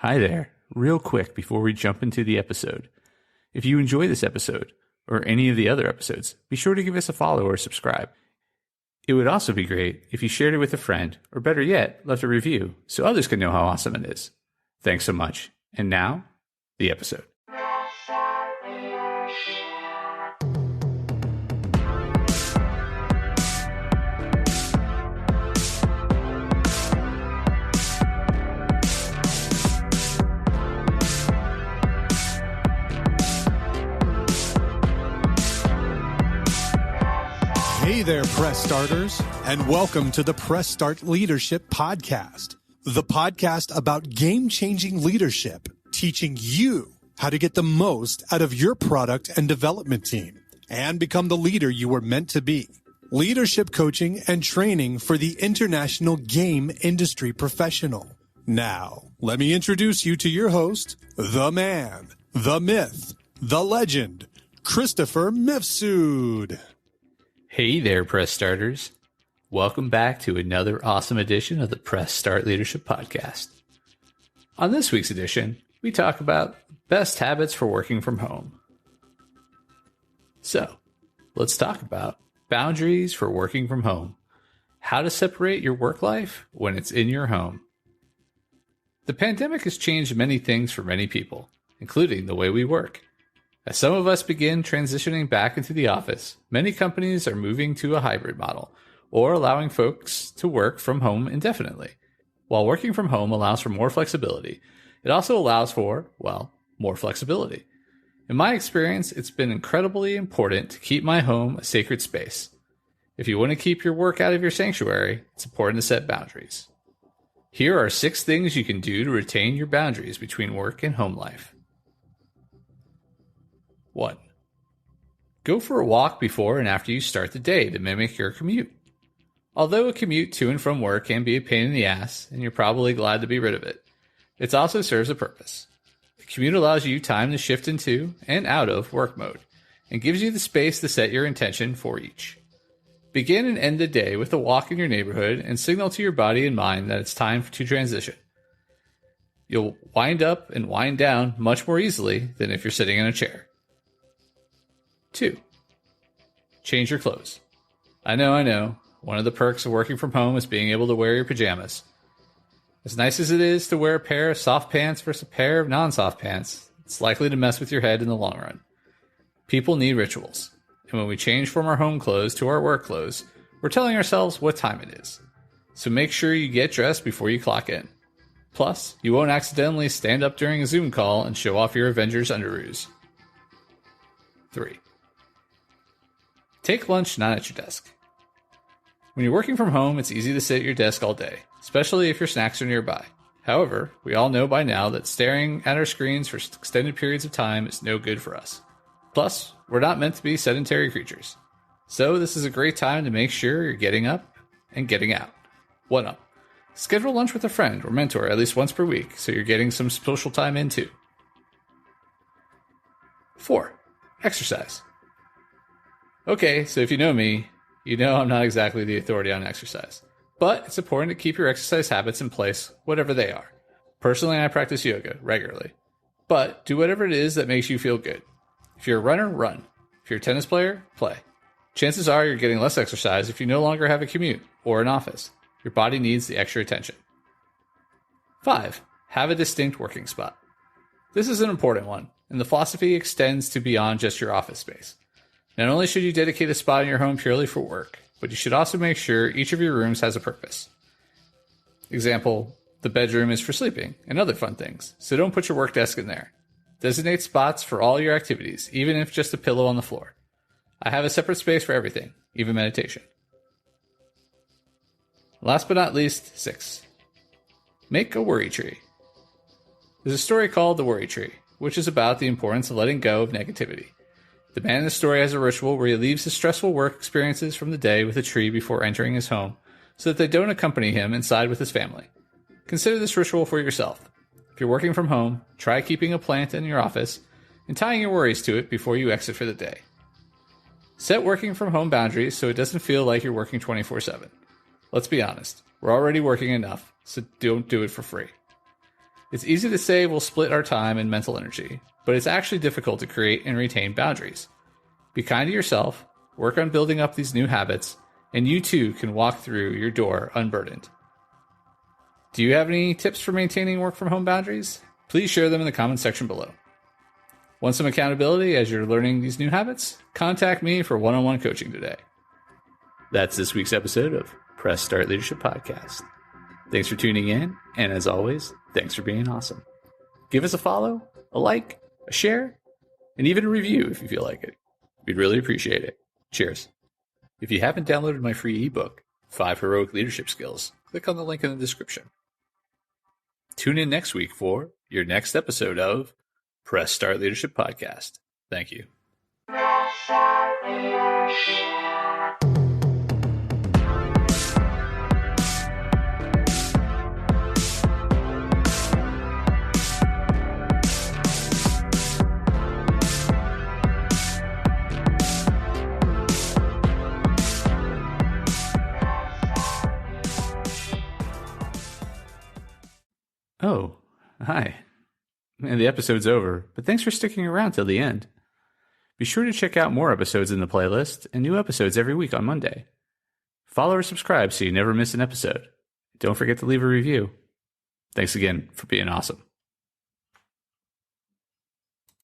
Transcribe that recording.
Hi there. Real quick before we jump into the episode. If you enjoy this episode, or any of the other episodes, be sure to give us a follow or subscribe. It would also be great if you shared it with a friend, or better yet, left a review so others can know how awesome it is. Thanks so much. And now, the episode. Hey there, Press Starters, and welcome to the Press Start Leadership Podcast, the podcast about game-changing leadership, teaching you how to get the most out of your product and development team and become the leader you were meant to be. Leadership coaching and training for the international game industry professional. Now, let me introduce you to your host, the man, the myth, the legend, Christopher Mifsud. Hey there, Press Starters. Welcome back to another awesome edition of the Press Start Leadership Podcast. On this week's edition, we talk about best habits for working from home. So, let's talk about boundaries for working from home. How to separate your work life when it's in your home. The pandemic has changed many things for many people, including the way we work. As some of us begin transitioning back into the office, many companies are moving to a hybrid model, or allowing folks to work from home indefinitely. While working from home allows for more flexibility, it also allows for, more flexibility. In my experience, it's been incredibly important to keep my home a sacred space. If you want to keep your work out of your sanctuary, it's important to set boundaries. Here are 6 things you can do to retain your boundaries between work and home life. 1. Go for a walk before and after you start the day to mimic your commute. Although a commute to and from work can be a pain in the ass, and you're probably glad to be rid of it, it also serves a purpose. The commute allows you time to shift into and out of work mode, and gives you the space to set your intention for each. Begin and end the day with a walk in your neighborhood and signal to your body and mind that it's time to transition. You'll wind up and wind down much more easily than if you're sitting in a chair. 2. Change your clothes. I know. One of the perks of working from home is being able to wear your pajamas. As nice as it is to wear a pair of soft pants versus a pair of non-soft pants, it's likely to mess with your head in the long run. People need rituals, and when we change from our home clothes to our work clothes, we're telling ourselves what time it is. So make sure you get dressed before you clock in. Plus, you won't accidentally stand up during a Zoom call and show off your Avengers underoos. 3. Take lunch not at your desk. When you're working from home, it's easy to sit at your desk all day, especially if your snacks are nearby. However, we all know by now that staring at our screens for extended periods of time is no good for us. Plus, we're not meant to be sedentary creatures. So this is a great time to make sure you're getting up and getting out. 1 up. Schedule lunch with a friend or mentor at least once per week so you're getting some social time in too. 4. Exercise. Okay, so if you know me, you know I'm not exactly the authority on exercise. But it's important to keep your exercise habits in place, whatever they are. Personally, I practice yoga regularly. But do whatever it is that makes you feel good. If you're a runner, run. If you're a tennis player, play. Chances are you're getting less exercise if you no longer have a commute or an office. Your body needs the extra attention. 5. Have a distinct working spot. This is an important one, and the philosophy extends to beyond just your office space. Not only should you dedicate a spot in your home purely for work, but you should also make sure each of your rooms has a purpose. Example, the bedroom is for sleeping and other fun things, so don't put your work desk in there. Designate spots for all your activities, even if just a pillow on the floor. I have a separate space for everything, even meditation. Last but not least, 6. Make a worry tree. There's a story called The Worry Tree, which is about the importance of letting go of negativity. The man in the story has a ritual where he leaves his stressful work experiences from the day with a tree before entering his home, so that they don't accompany him inside with his family. Consider this ritual for yourself. If you're working from home, try keeping a plant in your office and tying your worries to it before you exit for the day. Set working from home boundaries so it doesn't feel like you're working 24/7. Let's be honest, we're already working enough, so don't do it for free. It's easy to say we'll split our time and mental energy, but it's actually difficult to create and retain boundaries. Be kind to yourself, work on building up these new habits, and you too can walk through your door unburdened. Do you have any tips for maintaining work-from-home boundaries? Please share them in the comments section below. Want some accountability as you're learning these new habits? Contact me for one-on-one coaching today. That's this week's episode of Press Start Leadership Podcast. Thanks for tuning in, and as always, thanks for being awesome. Give us a follow, a like, a share, and even a review if you feel like it. We'd really appreciate it. Cheers. If you haven't downloaded my free ebook, 5 Heroic Leadership Skills, click on the link in the description. Tune in next week for your next episode of Press Start Leadership Podcast. Thank you. Oh, hi. And the episode's over, but thanks for sticking around till the end. Be sure to check out more episodes in the playlist and new episodes every week on Monday. Follow or subscribe so you never miss an episode. Don't forget to leave a review. Thanks again for being awesome.